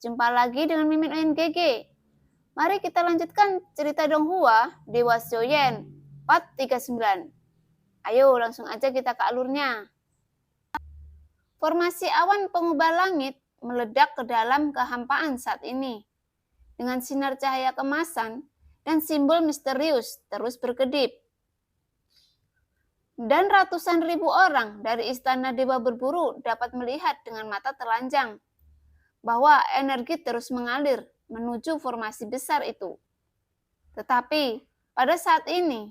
Jumpa lagi dengan Mimin ONGG. Mari kita lanjutkan cerita Donghua di Wasioyen part 39. Ayo langsung aja kita ke alurnya. Formasi awan pengubah langit meledak ke dalam kehampaan saat ini. Dengan sinar cahaya kemasan dan simbol misterius terus berkedip. Dan ratusan ribu orang dari Istana Dewa Berburu dapat melihat dengan mata telanjang bahwa energi terus mengalir menuju formasi besar itu. Tetapi pada saat ini,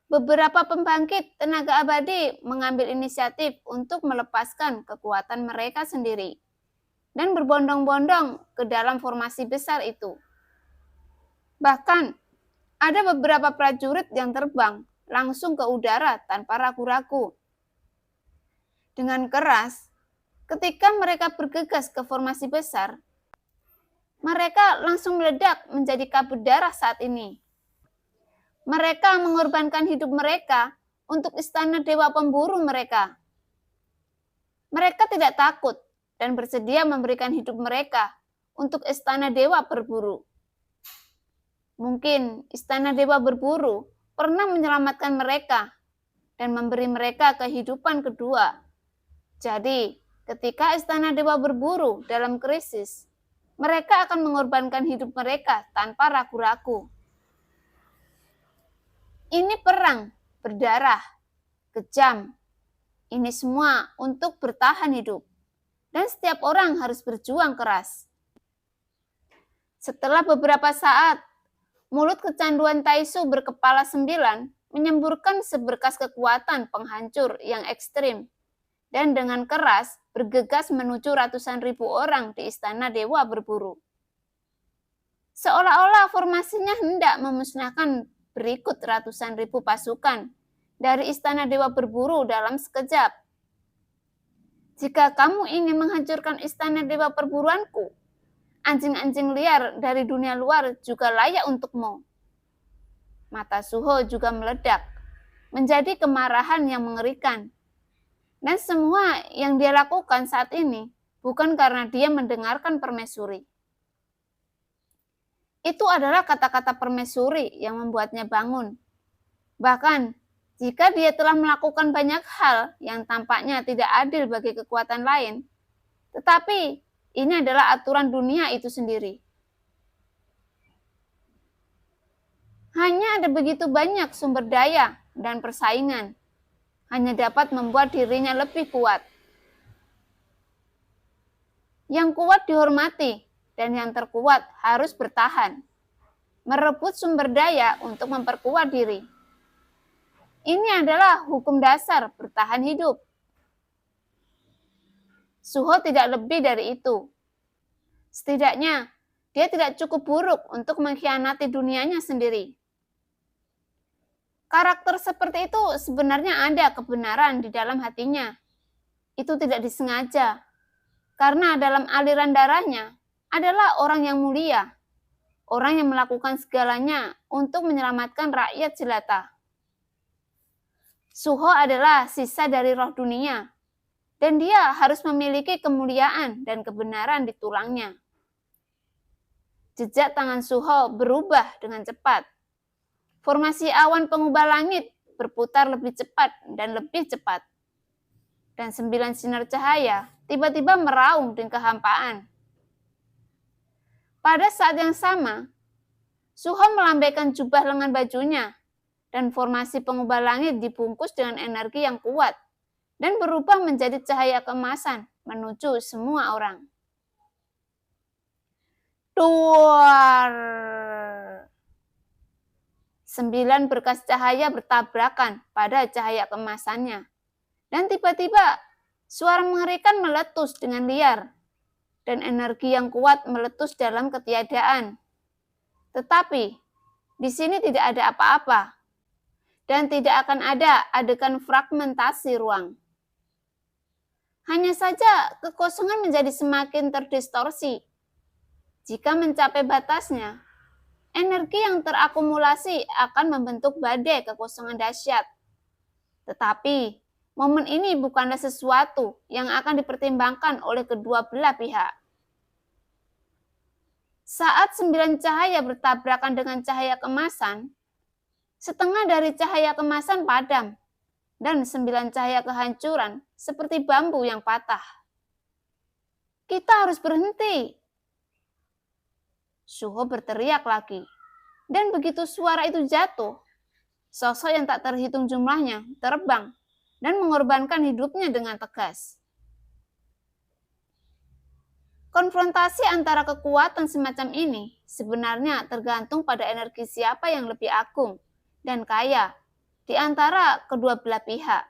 beberapa pembangkit tenaga abadi mengambil inisiatif untuk melepaskan kekuatan mereka sendiri dan berbondong-bondong ke dalam formasi besar itu. Bahkan, ada beberapa prajurit yang terbang langsung ke udara tanpa ragu-ragu. Dengan keras, ketika mereka bergegas ke formasi besar, mereka langsung meledak menjadi kabut darah saat ini. Mereka mengorbankan hidup mereka untuk istana dewa pemburu mereka. Mereka tidak takut dan bersedia memberikan hidup mereka untuk istana dewa berburu. Mungkin istana dewa berburu pernah menyelamatkan mereka dan memberi mereka kehidupan kedua. Jadi, ketika istana dewa berburu dalam krisis, mereka akan mengorbankan hidup mereka tanpa ragu-ragu. Ini perang, berdarah, kejam. Ini semua untuk bertahan hidup. Dan setiap orang harus berjuang keras. Setelah beberapa saat, mulut kecanduan Taisu berkepala 9 menyemburkan seberkas kekuatan penghancur yang ekstrim. Dan dengan keras bergegas menuju ratusan ribu orang di istana dewa berburu. Seolah-olah formasinya hendak memusnahkan berikut ratusan ribu pasukan dari istana dewa berburu dalam sekejap. Jika kamu ingin menghancurkan istana dewa perburuanku, anjing-anjing liar dari dunia luar juga layak untukmu. Mata Suho juga meledak, menjadi kemarahan yang mengerikan. Dan semua yang dia lakukan saat ini bukan karena dia mendengarkan permaisuri. Itu adalah kata-kata permaisuri yang membuatnya bangun. Bahkan, jika dia telah melakukan banyak hal yang tampaknya tidak adil bagi kekuatan lain, tetapi ini adalah aturan dunia itu sendiri. Hanya ada begitu banyak sumber daya dan persaingan hanya dapat membuat dirinya lebih kuat. Yang kuat dihormati dan yang terkuat harus bertahan, merebut sumber daya untuk memperkuat diri. Ini adalah hukum dasar bertahan hidup. Suho tidak lebih dari itu. Setidaknya, dia tidak cukup buruk untuk mengkhianati dunianya sendiri. Karakter seperti itu sebenarnya ada kebenaran di dalam hatinya. Itu tidak disengaja, karena dalam aliran darahnya adalah orang yang mulia, orang yang melakukan segalanya untuk menyelamatkan rakyat jelata. Suho adalah sisa dari roh dunia, dan dia harus memiliki kemuliaan dan kebenaran di tulangnya. Jejak tangan Suho berubah dengan cepat. Formasi awan pengubah langit berputar lebih cepat dan lebih cepat. Dan 9 sinar cahaya tiba-tiba meraung di kehampaan. Pada saat yang sama, Suho melambaikan jubah lengan bajunya dan formasi pengubah langit dibungkus dengan energi yang kuat dan berubah menjadi cahaya keemasan menuju semua orang. Duar! 9 berkas cahaya bertabrakan pada cahaya keemasannya. Dan tiba-tiba suara mengerikan meletus dengan liar. Dan energi yang kuat meletus dalam ketiadaan. Tetapi di sini tidak ada apa-apa. Dan tidak akan ada adegan fragmentasi ruang. Hanya saja kekosongan menjadi semakin terdistorsi. Jika mencapai batasnya, energi yang terakumulasi akan membentuk badai kekosongan dahsyat. Tetapi, momen ini bukanlah sesuatu yang akan dipertimbangkan oleh kedua belah pihak. Saat 9 cahaya bertabrakan dengan cahaya kemasan, setengah dari cahaya kemasan padam, dan 9 cahaya kehancuran seperti bambu yang patah. Kita harus berhenti. Suho berteriak lagi. Dan begitu suara itu jatuh, sosok yang tak terhitung jumlahnya terbang dan mengorbankan hidupnya dengan tegas. Konfrontasi antara kekuatan semacam ini sebenarnya tergantung pada energi siapa yang lebih agung dan kaya di antara kedua belah pihak.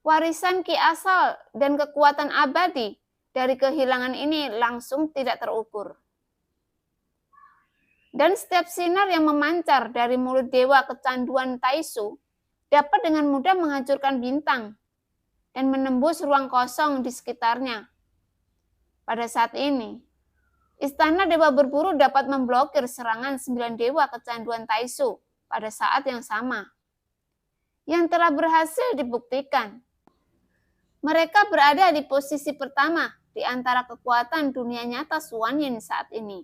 Warisan ki asal dan kekuatan abadi dari kehilangan ini langsung tidak terukur. Dan setiap sinar yang memancar dari mulut dewa kecanduan Taisu dapat dengan mudah menghancurkan bintang dan menembus ruang kosong di sekitarnya. Pada saat ini, istana Dewa Berburu dapat memblokir serangan 9 dewa kecanduan Taisu pada saat yang sama, yang telah berhasil dibuktikan. Mereka berada di posisi pertama di antara kekuatan dunia nyata Suanyin saat ini.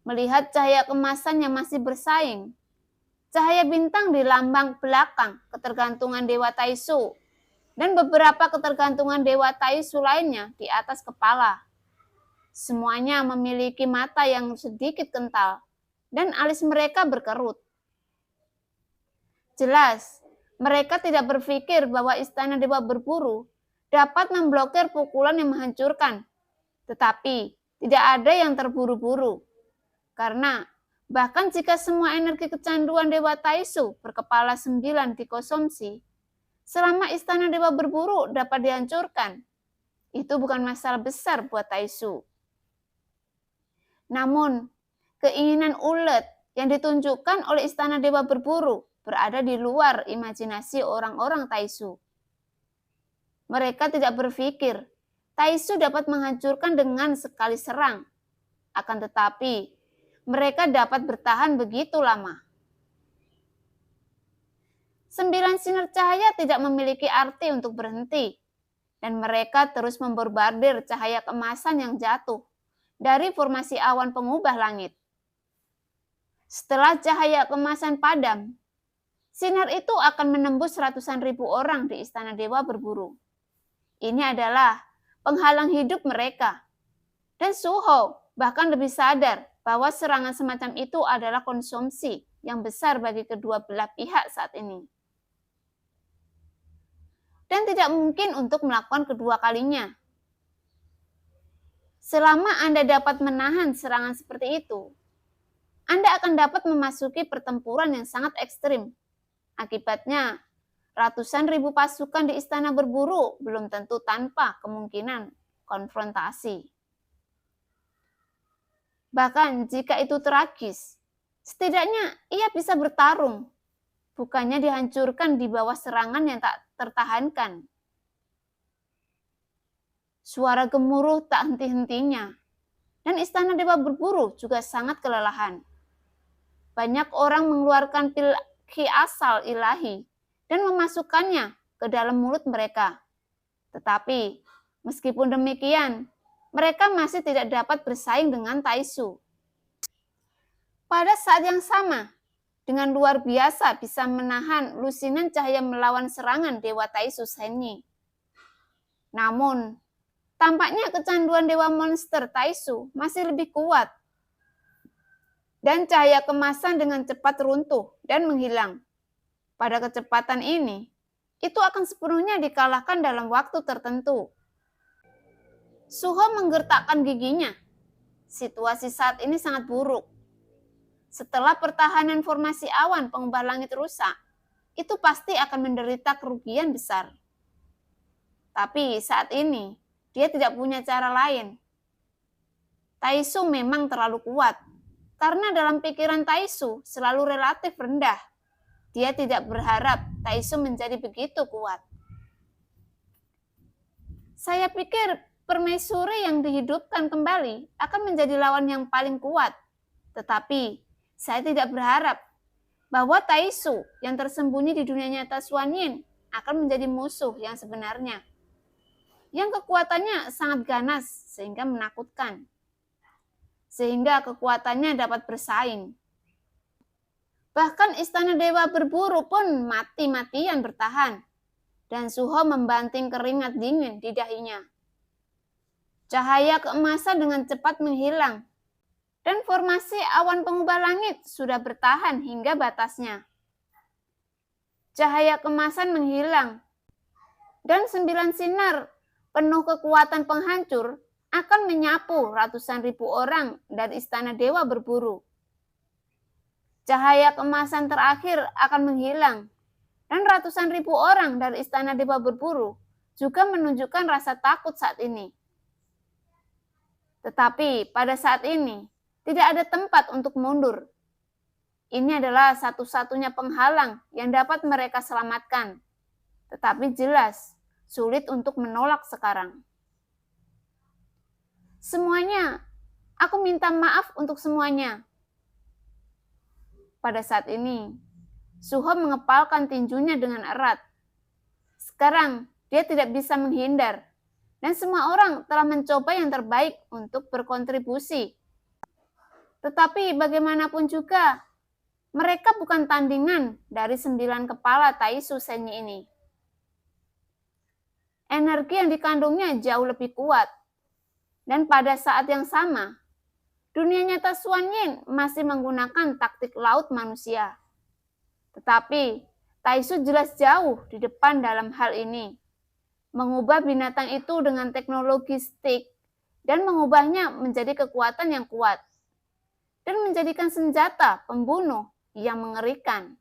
Melihat cahaya kemasan yang masih bersaing, cahaya bintang di lambang belakang ketergantungan Dewa Taisu, dan beberapa ketergantungan Dewa Taisu lainnya di atas kepala. Semuanya memiliki mata yang sedikit kental, dan alis mereka berkerut. Jelas, mereka tidak berpikir bahwa istana Dewa Berburu dapat memblokir pukulan yang menghancurkan. Tetapi, tidak ada yang terburu-buru. Karena bahkan jika semua energi kecanduan Dewa Taisu berkepala 9 dikonsumsi, selama istana Dewa Berburu dapat dihancurkan, itu bukan masalah besar buat Taisu. Namun, keinginan ulet yang ditunjukkan oleh istana Dewa Berburu berada di luar imajinasi orang-orang Taisu. Mereka tidak berpikir Taisu dapat menghancurkan dengan sekali serang. Akan tetapi, mereka dapat bertahan begitu lama. 9 sinar cahaya tidak memiliki arti untuk berhenti, dan mereka terus memborbardir cahaya kemasan yang jatuh dari formasi awan pengubah langit. Setelah cahaya kemasan padam, sinar itu akan menembus ratusan ribu orang di istana Dewa Berburu. Ini adalah penghalang hidup mereka. Dan Suho bahkan lebih sadar bahwa serangan semacam itu adalah konsumsi yang besar bagi kedua belah pihak saat ini. Dan tidak mungkin untuk melakukan kedua kalinya. Selama Anda dapat menahan serangan seperti itu, Anda akan dapat memasuki pertempuran yang sangat ekstrim. Akibatnya, ratusan ribu pasukan di istana berburu belum tentu tanpa kemungkinan konfrontasi. Bahkan jika itu tragis, setidaknya ia bisa bertarung, bukannya dihancurkan di bawah serangan yang tak tertahankan. Suara gemuruh tak henti-hentinya, dan istana Dewa Berburu juga sangat kelelahan. Banyak orang mengeluarkan pil ki asal ilahi dan memasukkannya ke dalam mulut mereka. Tetapi, meskipun demikian, mereka masih tidak dapat bersaing dengan Taisu. Pada saat yang sama, dengan luar biasa bisa menahan lusinan cahaya melawan serangan Dewa Taisu Senyi. Namun, tampaknya kecanduan Dewa Monster Taisu masih lebih kuat. Dan cahaya kemasan dengan cepat runtuh dan menghilang. Pada kecepatan ini, itu akan sepenuhnya dikalahkan dalam waktu tertentu. Suho menggertakkan giginya. Situasi saat ini sangat buruk. Setelah pertahanan formasi awan pengubah langit rusak, itu pasti akan menderita kerugian besar. Tapi saat ini, dia tidak punya cara lain. Taisu memang terlalu kuat, karena dalam pikiran Taisu selalu relatif rendah. Dia tidak berharap Taisu menjadi begitu kuat. Saya pikir permaisuri yang dihidupkan kembali akan menjadi lawan yang paling kuat. Tetapi saya tidak berharap bahwa Taisu yang tersembunyi di dunia nyata Suanyin akan menjadi musuh yang sebenarnya, yang kekuatannya sangat ganas sehingga menakutkan. sehingga kekuatannya dapat bersaing. Bahkan istana Dewa Berburu pun mati-matian bertahan, dan Suho membanting keringat dingin di dahinya. Cahaya keemasan dengan cepat menghilang, dan formasi awan pengubah langit sudah bertahan hingga batasnya. Cahaya keemasan menghilang, dan 9 sinar penuh kekuatan penghancur akan menyapu ratusan ribu orang dari istana Dewa Berburu. Cahaya keemasan terakhir akan menghilang, dan ratusan ribu orang dari istana Dewa Berburu juga menunjukkan rasa takut saat ini. Tetapi pada saat ini, tidak ada tempat untuk mundur. Ini adalah satu-satunya penghalang yang dapat mereka selamatkan. Tetapi jelas, sulit untuk menolak sekarang. Semuanya, aku minta maaf untuk semuanya. Pada saat ini, Suho mengepalkan tinjunya dengan erat. Sekarang, dia tidak bisa menghindar, dan semua orang telah mencoba yang terbaik untuk berkontribusi. Tetapi bagaimanapun juga, mereka bukan tandingan dari 9 kepala Taisu Senyi ini. Energi yang dikandungnya jauh lebih kuat, dan pada saat yang sama, dunia nyata Xuan Yin masih menggunakan taktik laut manusia. Tetapi Taisu jelas jauh di depan dalam hal ini. Mengubah binatang itu dengan teknologi stick dan mengubahnya menjadi kekuatan yang kuat. Dan menjadikan senjata pembunuh yang mengerikan.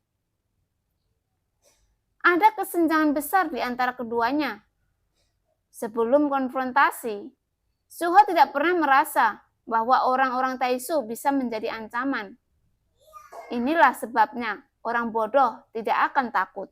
Ada kesenjangan besar di antara keduanya. Sebelum konfrontasi, Suho tidak pernah merasa bahwa orang-orang Taisu bisa menjadi ancaman. Inilah sebabnya orang bodoh tidak akan takut.